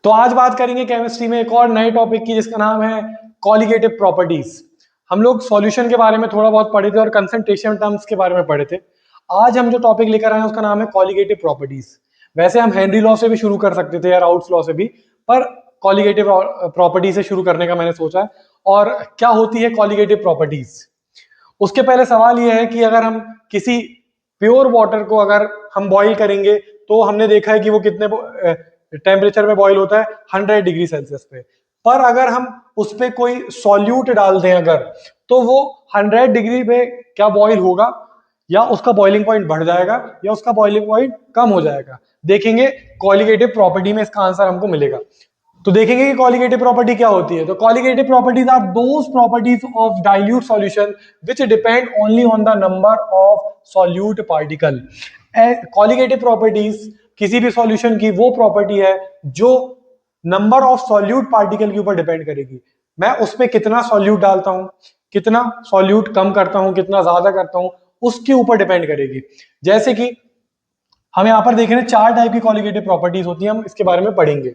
तो आज बात करेंगे केमिस्ट्री में एक और नए टॉपिक की जिसका नाम है कॉलिगेटिव प्रॉपर्टीज। हम लोग सॉल्यूशन के बारे में थोड़ा बहुत पढ़े थे और कंसंट्रेशन टर्म्स के बारे में पढ़े थे। आज हम जो टॉपिक लेकर आए हैं उसका नाम है कॉलिगेटिव प्रॉपर्टीज। वैसे हम हेनरी लॉ से भी शुरू कर सकते थे या राउल्ट्स लॉ से भी, पर कॉलिगेटिव प्रॉपर्टी से शुरू करने का मैंने सोचा है। और क्या होती है कॉलिगेटिव प्रॉपर्टीज, उसके पहले सवाल यह है कि अगर हम किसी प्योर वाटर को अगर हम बॉईल करेंगे तो हमने देखा है कि वो कितने टेम्परेचर पे बॉईल होता है, 100 डिग्री सेल्सियस पे। पर अगर हम उस पर कोई सॉल्यूट डाल दें अगर, तो वो 100 डिग्री पे क्या बॉईल होगा, या उसका बॉइलिंग पॉइंट बढ़ जाएगा या उसका बॉइलिंग पॉइंट कम हो जाएगा, देखेंगे कॉलिगेटिव प्रॉपर्टी में इसका आंसर हमको मिलेगा। तो देखेंगे कि कॉलिगेटिव प्रॉपर्टी क्या होती है। तो colligative properties are those properties of dilute solution which depend only on the number of solute particle. Colligative properties किसी भी सॉल्यूशन की वो प्रॉपर्टी है जो नंबर ऑफ सॉल्यूट पार्टिकल के ऊपर डिपेंड करेगी। मैं उसमें कितना सॉल्यूट डालता हूं, कितना सॉल्यूट कम करता हूं, कितना ज्यादा करता हूं, उसके ऊपर डिपेंड करेगी। जैसे कि हम यहाँ पर देख रहे हैं 4 टाइप की कॉलिगेटिव प्रॉपर्टीज होती हैं, हम इसके बारे में पढ़ेंगे।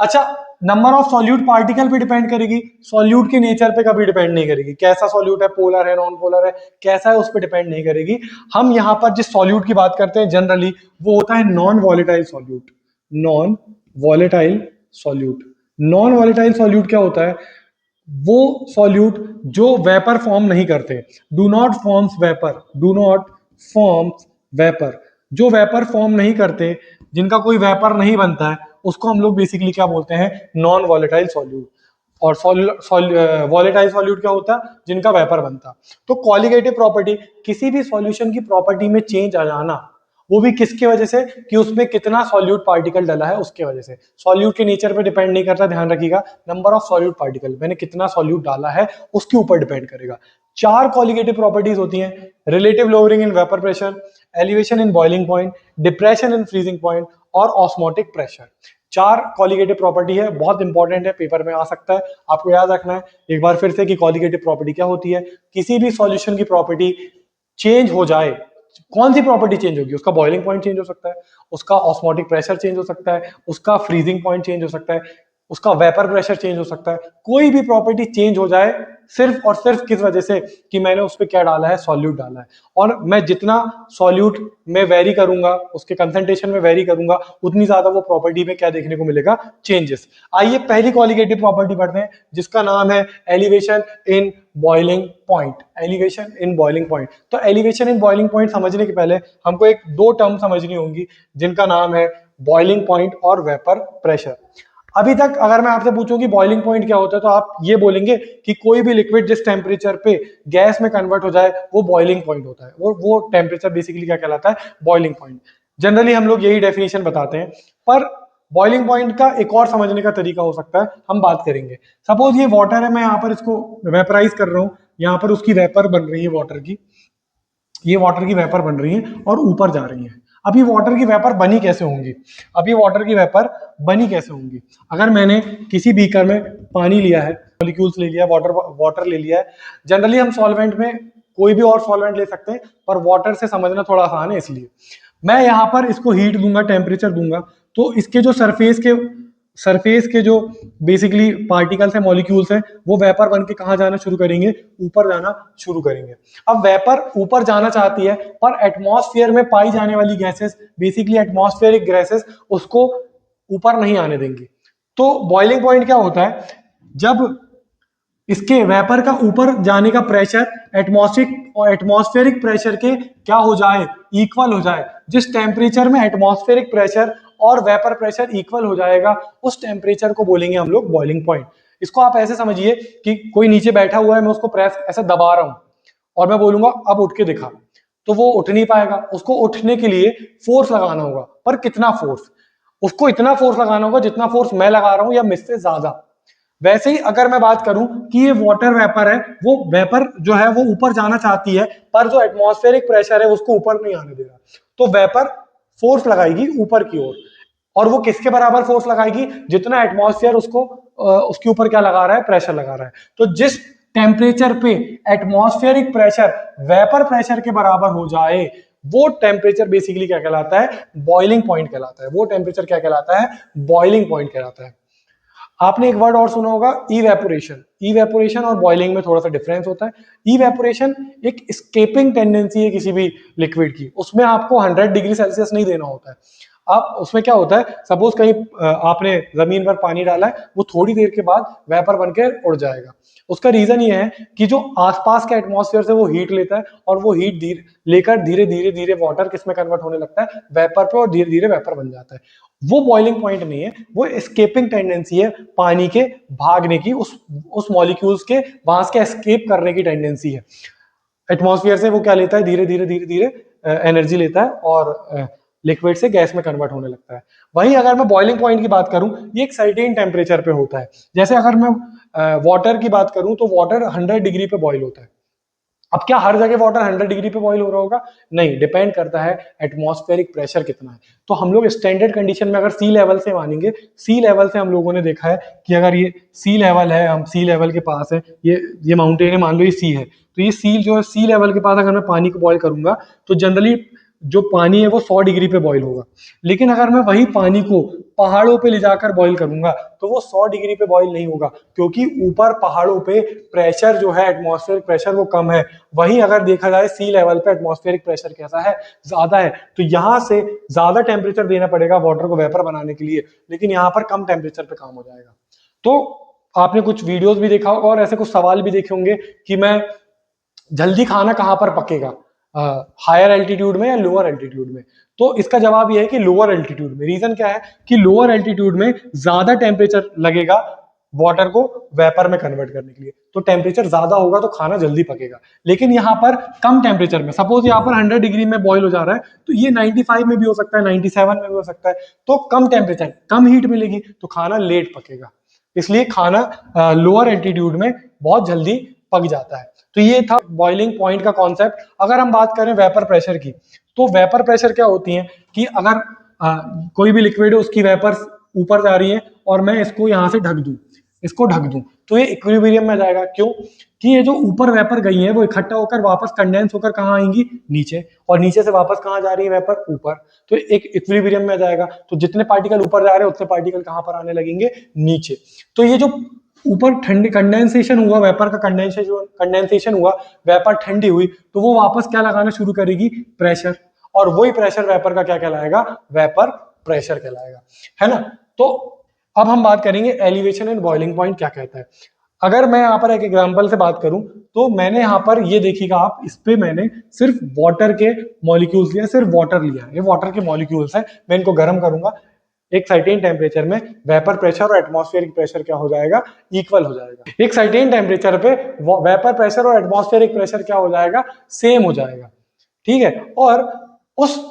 अच्छा, नंबर ऑफ सॉल्यूट पार्टिकल पे डिपेंड करेगी, सॉल्यूट के नेचर पे कभी डिपेंड नहीं करेगी। कैसा सॉल्यूट है, पोलर है, नॉन पोलर है, कैसा है, उस पर डिपेंड नहीं करेगी। हम यहाँ पर जिस सॉल्यूट की बात करते हैं जनरली वो होता है non volatile solute. Non volatile solute, non volatile solute क्या होता है? वो सॉल्यूट जो वेपर फॉर्म नहीं करते, do not forms vapour, do not forms vapour, जो वेपर फॉर्म नहीं करते, जिनका कोई वेपर नहीं बनता है, उसको हम लोग बेसिकली क्या बोलते हैं? Non volatile solute. और वॉलेटाइल सॉल्यूट क्या होता है? जिनका वेपर बनता। तो कॉलिगेटिव प्रॉपर्टी किसी भी सॉल्यूशन की प्रॉपर्टी में चेंज आ जाना, वो भी किसके वजह से? कि उसमें कितना सॉल्यूट पार्टिकल डला है उसके वजह से। सॉल्यूट के नेचर पे डिपेंड नहीं करता, ध्यान रखिएगा। नंबर ऑफ सॉल्यूट पार्टिकल, मैंने कितना सॉल्यूट डाला है उसके ऊपर डिपेंड करेगा। 4 कॉलिगेटिव प्रॉपर्टीज होती हैं: relative lowering in vapour pressure, elevation in boiling point, depression in freezing point और ऑस्मोटिक प्रेशर। 4 कॉलिगेटिव प्रॉपर्टी है, बहुत इंपॉर्टेंट है, पेपर में आ सकता है, आपको याद रखना है एक बार फिर से कि कॉलिगेटिव प्रॉपर्टी क्या होती है। किसी भी सॉल्यूशन की प्रॉपर्टी चेंज हो जाए, कौन सी प्रॉपर्टी चेंज होगी? उसका बॉइलिंग पॉइंट चेंज हो सकता है, उसका ऑस्मोटिक प्रेशर चेंज हो सकता है, उसका फ्रीजिंग पॉइंट चेंज हो सकता है, उसका वेपर प्रेशर चेंज हो सकता है। कोई भी प्रॉपर्टी चेंज हो जाए सिर्फ और सिर्फ किस वजह से? कि मैंने उस पर क्या डाला है? सॉल्यूट डाला है। और मैं जितना सॉल्यूट में वेरी करूंगा, उसके कंसंट्रेशन में वेरी करूंगा, उतनी ज्यादा वो प्रॉपर्टी में क्या देखने को मिलेगा? चेंजेस। आइए पहली कॉलिगेटिव प्रॉपर्टी पढ़ते हैं जिसका नाम है elevation in boiling point. Elevation in boiling point. तो एलिवेशन इन बॉइलिंग पॉइंट समझने के पहले हमको एक दो टर्म समझनी होंगी जिनका नाम है बॉइलिंग पॉइंट और वेपर प्रेशर। अभी तक अगर मैं आपसे पूछूं कि बॉइलिंग पॉइंट क्या होता है तो आप ये बोलेंगे कि कोई भी लिक्विड जिस टेम्परेचर पे गैस में कन्वर्ट हो जाए वो बॉइलिंग पॉइंट होता है। वो टेम्परेचर बेसिकली क्या कहलाता है? Boiling point. जनरली हम लोग यही डेफिनेशन बताते हैं, पर बॉइलिंग पॉइंट का एक और समझने का तरीका हो सकता है, हम बात करेंगे। सपोज ये वाटर है, मैं यहाँ पर इसको वेपराइज कर रहा हूँ, यहाँ पर उसकी वेपर बन रही है वाटर की, ये वाटर की वेपर बन रही है और ऊपर जा रही है। अब ये वाटर की वेपर बनी कैसे होंगी? अब ये वाटर की वेपर बनी कैसे होंगी? अगर मैंने किसी बीकर में पानी लिया है, मॉलिक्यूल्स ले लिया, वाटर ले लिया है। जनरली हम सॉल्वेंट में कोई भी और सॉल्वेंट ले सकते हैं, पर वाटर से समझना थोड़ा आसान है, इसलिए मैं यहाँ पर इसको हीट दूंगा, टेम्परेचर दूंगा, तो इसके जो सरफेस के जो बेसिकली पार्टिकल्स हैं, मॉलिक्यूल्स हैं, वो वेपर बन के कहाँ जाना शुरू करेंगे? ऊपर जाना शुरू करेंगे। अब वेपर ऊपर जाना चाहती है, पर एटमॉस्फेयर में पाई जाने वाली गैसेस, बेसिकली एटमॉस्फेरिक गैसेस, उसको ऊपर नहीं आने देंगी। तो बॉइलिंग पॉइंट क्या होता है? जब इसके वेपर का ऊपर जाने का प्रेशर एटमॉस्फेरिक प्रेशर के क्या हो जाए? इक्वल हो जाए। जिस टेम्परेचर में एटमॉस्फेरिक प्रेशर और वेपर प्रेशर इक्वल हो जाएगा, उस टेम्परेचर को बोलेंगे हम लोग बॉइलिंग पॉइंट। इसको आप ऐसे समझिए कि कोई नीचे बैठा हुआ है, मैं उसको प्रेस ऐसे दबा रहा हूं और मैं बोलूंगा अब उठ के दिखा, तो वो उठ नहीं पाएगा। उसको उठने के लिए फोर्स लगाना होगा, पर कितना फोर्स? उसको इतना फोर्स लगाना होगा जितना फोर्स मैं लगा रहा हूं या मुझसे ज्यादा। वैसे ही अगर मैं बात करूं कि ये वाटर वेपर है, वो वेपर जो है वो ऊपर जाना चाहती है, पर जो एटमॉस्फेरिक प्रेशर है उसको ऊपर नहीं आने दे रहा, तो वेपर फोर्स लगाएगी ऊपर की ओर। और वो किसके बराबर फोर्स लगाएगी? जितना एटमॉस्फेयर उसको उसके ऊपर क्या लगा रहा है? प्रेशर लगा रहा है। तो जिस टेम्परेचर पे एटमॉस्फेरिक प्रेशर वेपर प्रेशर के बराबर हो जाए, वो टेम्परेचर बेसिकली क्या कहलाता है? बॉइलिंग पॉइंट कहलाता है। वो टेम्परेचर क्या कहलाता है? बॉइलिंग पॉइंट कहलाता है। आपने एक वर्ड और सुना होगा, इवेपोरेशन। इवेपोरेशन और बॉइलिंग में थोड़ा सा डिफरेंस होता है। इवेपोरेशन एक स्केपिंग टेंडेंसी है किसी भी लिक्विड की, उसमें आपको 100 डिग्री सेल्सियस नहीं देना होता है। आप उसमें क्या होता है, सपोज कहीं आपने जमीन पर पानी डाला है, वो थोड़ी देर के बाद वेपर बनकर उड़ जाएगा। उसका रीजन ये है कि जो आसपास के एटमॉस्फेयर से वो हीट लेता है और वो हीट लेकर धीरे धीरे धीरे वाटर किस में कन्वर्ट होने लगता है, वेपर पे, और धीरे धीरे वेपर बन जाता है। वो बॉइलिंग पॉइंट नहीं है, वो एस्केपिंग टेंडेंसी है पानी के भागने की, उस मॉलिक्यूल्स के वहां से एस्केप करने की टेंडेंसी है। एटमॉस्फेयर से वो क्या लेता है, धीरे धीरे धीरे धीरे एनर्जी लेता है और लिक्विड से गैस में कन्वर्ट होने लगता है। वहीं अगर मैं बॉइलिंग पॉइंट की बात करूं, ये एक सर्टेन टेम्परेचर पे होता है। जैसे अगर मैं वाटर की बात करूं तो वाटर 100 डिग्री पे बॉइल होता है। अब क्या हर जगह वाटर 100 डिग्री पे बॉइल हो रहा होगा? नहीं, डिपेंड करता है एटमॉस्फेरिक प्रेशर कितना है। तो हम लोग स्टैंडर्ड कंडीशन में अगर सी लेवल से मानेंगे, सी लेवल से हम लोगों ने देखा है कि अगर ये सी लेवल है, हम सी लेवल के पास है, ये माउंटेन है, मान लो ये सी है, तो ये सी जो है, सी लेवल के पास अगर मैं पानी को बॉइल करूंगा तो जनरली जो पानी है वो 100 डिग्री पे बॉइल होगा। लेकिन अगर मैं वही पानी को पहाड़ों पे ले जाकर बॉइल करूंगा तो वो 100 डिग्री पे बॉइल नहीं होगा, क्योंकि ऊपर पहाड़ों पे प्रेशर जो है, एटमॉस्फेरिक प्रेशर, वो कम है। वहीं अगर देखा जाए सी लेवल पे एटमॉस्फेरिक प्रेशर कैसा है, ज्यादा है। तो यहाँ से ज्यादा टेम्परेचर देना पड़ेगा वाटर को वेपर बनाने के लिए, लेकिन यहाँ पर कम टेम्परेचर पे काम हो जाएगा। तो आपने कुछ वीडियोस भी देखा होगा और ऐसे कुछ सवाल भी देखे होंगे कि मैं जल्दी खाना कहाँ पर पकेगा, हायर एल्टीट्यूड में या लोअर एल्टीट्यूड में? तो इसका जवाब यह है कि लोअर एल्टीट्यूड में। रीजन क्या है कि लोअर एल्टीट्यूड में ज्यादा टेम्परेचर लगेगा वाटर को वेपर में कन्वर्ट करने के लिए, तो टेम्परेचर ज्यादा होगा तो खाना जल्दी पकेगा। लेकिन यहाँ पर कम टेम्परेचर में, सपोज यहाँ पर 100 डिग्री में बॉईल हो जा रहा है, तो ये 95 में भी हो सकता है, 97 में भी हो सकता है। तो कम टेम्परेचर, कम हीट मिलेगी तो खाना लेट पकेगा, इसलिए खाना लोअर एल्टीट्यूड में बहुत जल्दी पक जाता है। तो ये था बॉइलिंग पॉइंट का कॉन्सेप्ट। अगर हम बात करें वेपर प्रेशर की, तो वेपर प्रेशर क्या होती है कि अगर कोई भी लिक्विड है, उसकी वेपर्स ऊपर जा रही है और मैं इसको यहाँ से ढक दूं, तो ये इक्विलिब्रियम में जाएगा। क्यों? कि ये जो ऊपर वेपर गई है वो इकट्ठा होकर वापस कंडेंस होकर कहाँ आएंगी, नीचे, और नीचे से वापस कहाँ जा रही है वेपर, ऊपर। तो एक इक्विलिब्रियम में जाएगा। तो जितने पार्टिकल ऊपर जा रहे हैं उतने पार्टिकल कहाँ पर आने लगेंगे, नीचे। तो ये जो ऊपर ठंडी कंडेंसेशन हुआ, वेपर का कंडेंसेशन हुआ, वेपर ठंडी हुई, तो वो वापस क्या लगाना शुरू करेगी, प्रेशर। और वही प्रेशर वेपर का क्या कहलाएगा, वेपर प्रेशर कहलाएगा, है ना। तो अब हम बात करेंगे एलिवेशन एंड बॉइलिंग पॉइंट क्या कहता है। अगर मैं यहाँ पर एक एग्जांपल से बात करूं, तो मैंने यहाँ पर ये देखिएगा आप, इस पे मैंने सिर्फ वाटर के मॉलिक्यूल्स लिया, सिर्फ वाटर लिया, ये वाटर के मॉलिक्यूल्स हैं। मैं इनको गर्म करूंगा, एक सर्टेन टेम्परेचर में वेपर प्रेशर और एटमॉस्फेरिक प्रेशर क्या हो जाएगा, इक्वल हो जाएगा। एक सर्टेन टेम्परेचर पे वेपर प्रेशर और एटमॉस्फेरिक प्रेशर क्या हो जाएगा, सेम हो जाएगा, ठीक है। और उस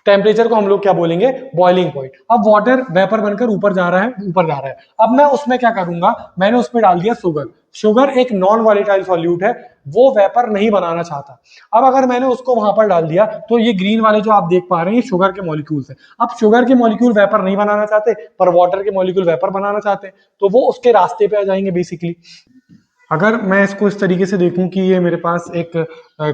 टेम्परेचर को हम लोग क्या बोलेंगे, बॉइलिंग पॉइंट। अब वाटर वेपर बनकर ऊपर जा रहा है। अब मैं उसमें क्या करूंगा, मैंने उसमें डाल दिया शुगर। शुगर एक नॉन वॉलेटाइल सॉल्यूट है, वो वेपर नहीं बनाना चाहता। अब अगर मैंने उसको वहां पर डाल दिया, तो ये ग्रीन वाले जो आप देख पा रहे हैं, ये शुगर के मॉलिक्यूल्स हैं। अब शुगर के मॉलिक्यूल वेपर नहीं बनाना चाहते, पर वाटर के मॉलिक्यूल वेपर बनाना चाहते हैं, तो वो उसके रास्ते पे आ जाएंगे बेसिकली। अगर मैं इसको इस तरीके से देखूं कि ये मेरे पास एक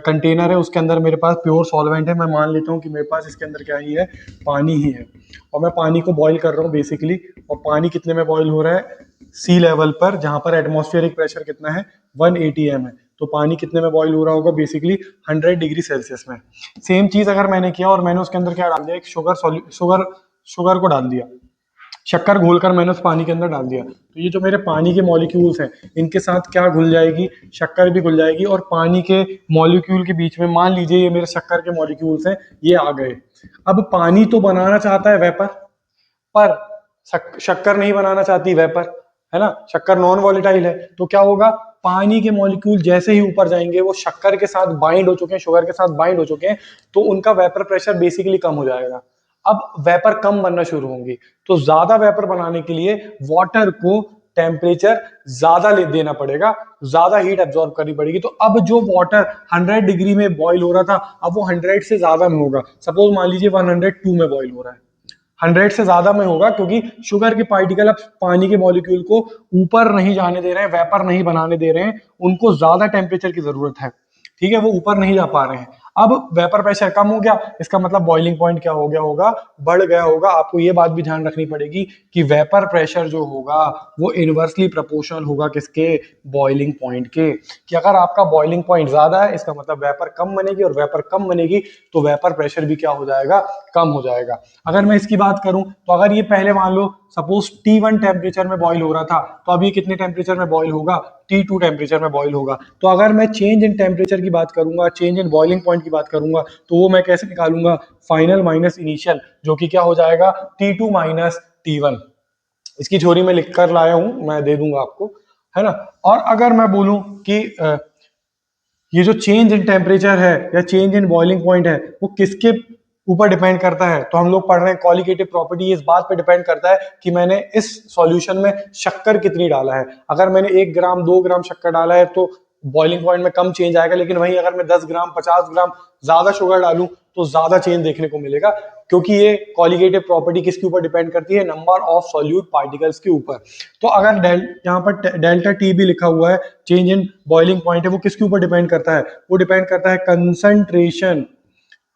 कंटेनर है, उसके अंदर मेरे पास प्योर सॉल्वेंट है, मैं मान लेता हूं कि मेरे पास इसके अंदर क्या ही है, पानी ही है, और मैं पानी को बॉईल कर रहा हूं बेसिकली। और पानी कितने में बॉईल हो रहा है, सी लेवल पर, जहां पर एटमॉस्फेरिक प्रेशर कितना है, 180 m है। तो पानी कितने में बॉईल हो रहा होगा, बेसिकली 100 डिग्री सेल्सियस में। सेम चीज अगर मैंने किया और मैंने उसके अंदर क्या डाल दिया, एक शुगर को डाल दिया, शक्कर घोलकर मैंने उस पानी के अंदर डाल दिया, तो ये जो मेरे पानी के मॉलिक्यूल्स हैं, इनके साथ क्या घुल जाएगी, शक्कर भी घुल जाएगी। और पानी के मॉलिक्यूल के बीच में मान लीजिए ये मेरे शक्कर के मॉलिक्यूल्स हैं, ये आ गए। अब पानी तो बनाना चाहता है वेपर, पर शक्कर नहीं बनाना चाहती वेपर, है ना। शक्कर नॉन वॉलेटाइल है, तो क्या होगा, पानी के मॉलिक्यूल जैसे ही ऊपर जाएंगे, वो शक्कर के साथ बाइंड हो चुके हैं, शुगर के साथ बाइंड हो चुके हैं, तो उनका वेपर प्रेशर बेसिकली कम हो जाएगा। अब वेपर कम बनना शुरू होंगी, तो ज्यादा वेपर बनाने के लिए वाटर को टेम्परेचर ज्यादा देना पड़ेगा, ज्यादा हीट एब्जॉर्ब करनी पड़ेगी। तो अब जो वाटर 100 डिग्री में बॉईल हो रहा था, अब वो 100 से ज्यादा में होगा। सपोज मान लीजिए 102 में बॉईल हो रहा है, 100 से ज्यादा में होगा, क्योंकि शुगर के पार्टिकल अब पानी के मॉलिक्यूल को ऊपर नहीं जाने दे रहे हैं, वेपर नहीं बनाने दे रहे हैं, उनको ज्यादा टेम्परेचर की जरूरत है, ठीक है, वो ऊपर नहीं जा पा रहे हैं। अब वेपर प्रेशर कम हो गया, इसका मतलब बॉइलिंग पॉइंट क्या हो गया होगा, बढ़ गया होगा। आपको ये बात भी ध्यान रखनी पड़ेगी कि वेपर प्रेशर जो होगा वो इनवर्सली प्रोपोर्शनल होगा किसके, बॉइलिंग पॉइंट के। कि अगर आपका बॉइलिंग पॉइंट ज्यादा है, इसका मतलब वेपर कम बनेगी, और वेपर कम बनेगी तो वेपर प्रेशर भी क्या हो जाएगा, कम हो जाएगा। अगर मैं इसकी बात करूं तो अगर ये पहले मान लो सपोज T1 टेम्परेचर में बॉईल हो रहा था, तो अभी कितने टेम्परेचर में बॉईल होगा, T2 टेम्परेचर में बॉईल होगा। तो अगर मैं चेंज इन टेम्परेचर की बात करूंगा, चेंज इन बॉइलिंग पॉइंट की बात करूंगा, तो वो मैं कैसे निकालूंगा, फाइनल माइनस इनिशियल, जो कि क्या हो जाएगा, T2 माइनस T1। इसकी थ्योरी में लिख कर लाया हूं, मैं दे दूंगा आपको, है ना। और अगर मैं बोलूं कि ये जो चेंज इन टेम्परेचर है या चेंज इन बॉइलिंग पॉइंट है वो किसके ऊपर डिपेंड करता है, तो हम लोग पढ़ रहे हैं कॉलिगेटिव प्रॉपर्टी, इस बात पे डिपेंड करता है कि मैंने इस सॉल्यूशन में शक्कर कितनी डाला है। अगर मैंने 1 ग्राम 2 ग्राम शक्कर डाला है तो बॉइलिंग पॉइंट में कम चेंज आएगा, लेकिन वहीं अगर मैं 10 ग्राम 50 ग्राम ज्यादा शुगर डालूं तो ज्यादा चेंज देखने को मिलेगा, क्योंकि ये कॉलिगेटिव प्रॉपर्टी किसके ऊपर डिपेंड करती है, नंबर ऑफ सॉल्यूट पार्टिकल्स के ऊपर। तो अगर यहाँ पर डेल्टा टी भी लिखा हुआ है, चेंज इन बॉइलिंग पॉइंट है, वो किसके ऊपर डिपेंड करता है, वो डिपेंड करता है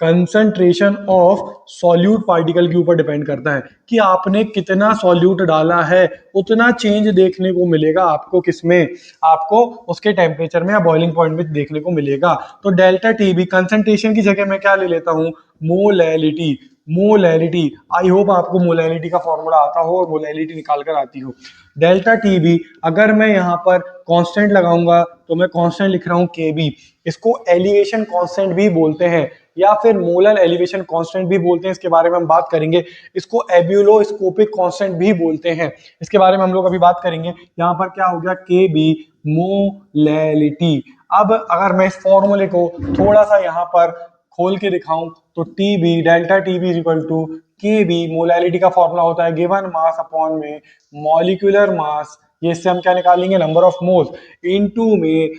कंसंट्रेशन ऑफ सॉल्यूट पार्टिकल के ऊपर डिपेंड करता है कि आपने कितना सॉल्यूट डाला है, उतना चेंज देखने को मिलेगा आपको किसमें, आपको उसके टेम्परेचर में या बॉइलिंग पॉइंट में देखने को मिलेगा। तो डेल्टा टी भी कंसंट्रेशन की जगह मैं क्या ले लेता हूं, मोलैलिटी। मोलैलिटी, आई होप आपको मोलैलिटी का फॉर्मूला आता हो और मोलैलिटी निकाल कर आती हो। डेल्टा टी बी, अगर मैं यहाँ पर कांस्टेंट लगाऊंगा तो मैं कांस्टेंट लिख रहा हूं के बी, इसको एलिवेशन कांस्टेंट भी बोलते हैं या फिर मोलर एलिवेशन कांस्टेंट भी बोलते हैं, इसके बारे में हम बात करेंगे। इसको एब्यूलोस्कोपिक कांस्टेंट भी बोलते हैं, इसके बारे में हम लोग अभी बात करेंगे। यहाँ पर क्या हो गया, के बी मोलैलिटी। अब अगर मैं इस फॉर्मूले को थोड़ा सा यहाँ पर खोल के दिखाऊं तो t b, delta t b equal to k b, molality का फॉर्मूला होता है गिवन मास अपॉन में मॉलिक्यूलर मास, ये इससे हम क्या निकालेंगे, नंबर ऑफ मोल्स, इनटू में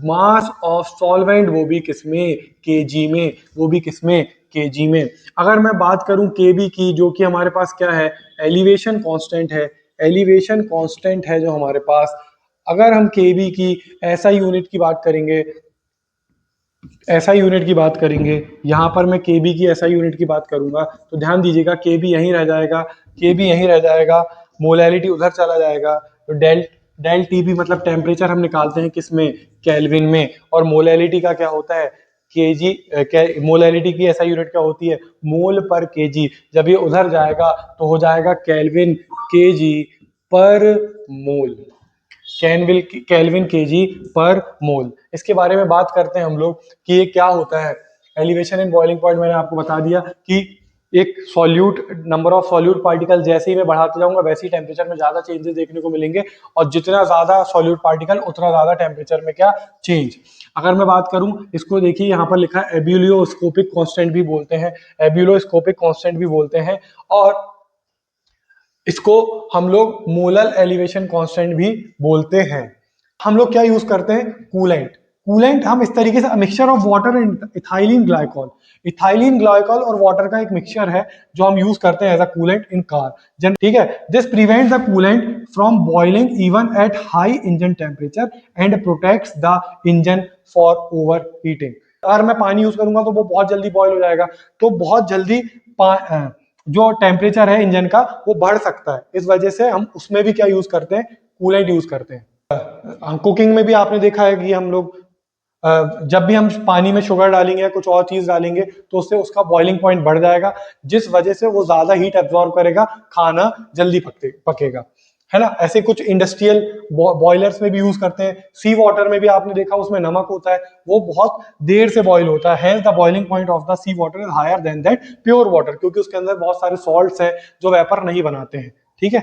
मास ऑफ सॉल्वेंट, वो भी किसमें, केजी में, वो भी किसमें, केजी में। अगर मैं बात करूं केबी की, जो कि हमारे पास क्या है, एलिवेशन कांस्टेंट है, एलिवेशन कांस्टेंट है जो हमारे पास। अगर हम केबी की एसआई यूनिट की बात करेंगे, एसआई यूनिट की बात करेंगे, यहां पर मैं केबी की एसआई यूनिट की बात करूंगा तो ध्यान दीजिएगा केबी यहीं रह जाएगा, केबी यहीं रह जाएगा, मोलैलिटी उधर चला जाएगा। तो डेल डेल टीबी मतलब टेम्परेचर हम निकालते हैं किसमें, केल्विन में, और मोलैलिटी का क्या होता है, केजी। मोलैलिटी की एसआई यूनिट क्या होती है, मोल पर केजी। जब ये उधर जाएगा तो हो जाएगा केल्विन केजी पर मोल, केल्विन केजी पर मोल। इसके बारे में बात करते हैं हम लोग कि ये क्या होता है। एलिवेशन इन बॉइलिंग पॉइंट मैंने आपको बता दिया कि एक solute, number of solute particle जैसे ही मैं बढ़ाते जाऊंगा वैसे ही टेम्परेचर में ज्यादा चेंजेस देखने को मिलेंगे, और जितना ज्यादा सॉल्यूट पार्टिकल उतना ज्यादा टेम्परेचर में क्या चेंज। अगर मैं बात करूं, इसको देखिए यहाँ पर लिखा है एब्यूलियोस्कोपिक कांस्टेंट भी बोलते हैं, एब्यूलोस्कोपिक कांस्टेंट भी बोलते हैं, और इसको हम लोग मोलर एलिवेशन कांस्टेंट भी बोलते हैं। हम लोग क्या यूज करते हैं, कूलेंट। कूलेंट हम इस तरीके से mixture of water and ethylene glycol, ethylene glycol और वाटर का एक मिक्सचर है जो हम यूज करते हैं as a coolant in car, ठीक है। This prevent the coolant from boiling even at high engine temperature and protects the engine for over heating. अगर मैं पानी यूज करूंगा तो वो बहुत जल्दी बॉयल हो जाएगा, तो बहुत जल्दी जो टेम्परेचर है इंजन का वो बढ़ सकता है, इस वजह से हम उसमें भी क्या यूज करते हैं, कूलेंट यूज करते हैं। कुकिंग में भी आपने देखा है कि हम लोग जब भी हम पानी में शुगर डालेंगे या कुछ और चीज डालेंगे तो उससे उसका बॉइलिंग पॉइंट बढ़ जाएगा, जिस वजह से वो ज्यादा हीट एब्जॉर्ब करेगा, खाना जल्दी पकेगा, है ना। ऐसे कुछ इंडस्ट्रियल बॉयलर्स में भी यूज करते हैं। सी वाटर में भी आपने देखा उसमें नमक होता है, वो बहुत देर से बॉईल होता है, hence the boiling point of the sea water is higher than that pure water, क्योंकि उसके अंदर बहुत सारे सॉल्ट्स हैं जो वेपर नहीं बनाते हैं, ठीक है।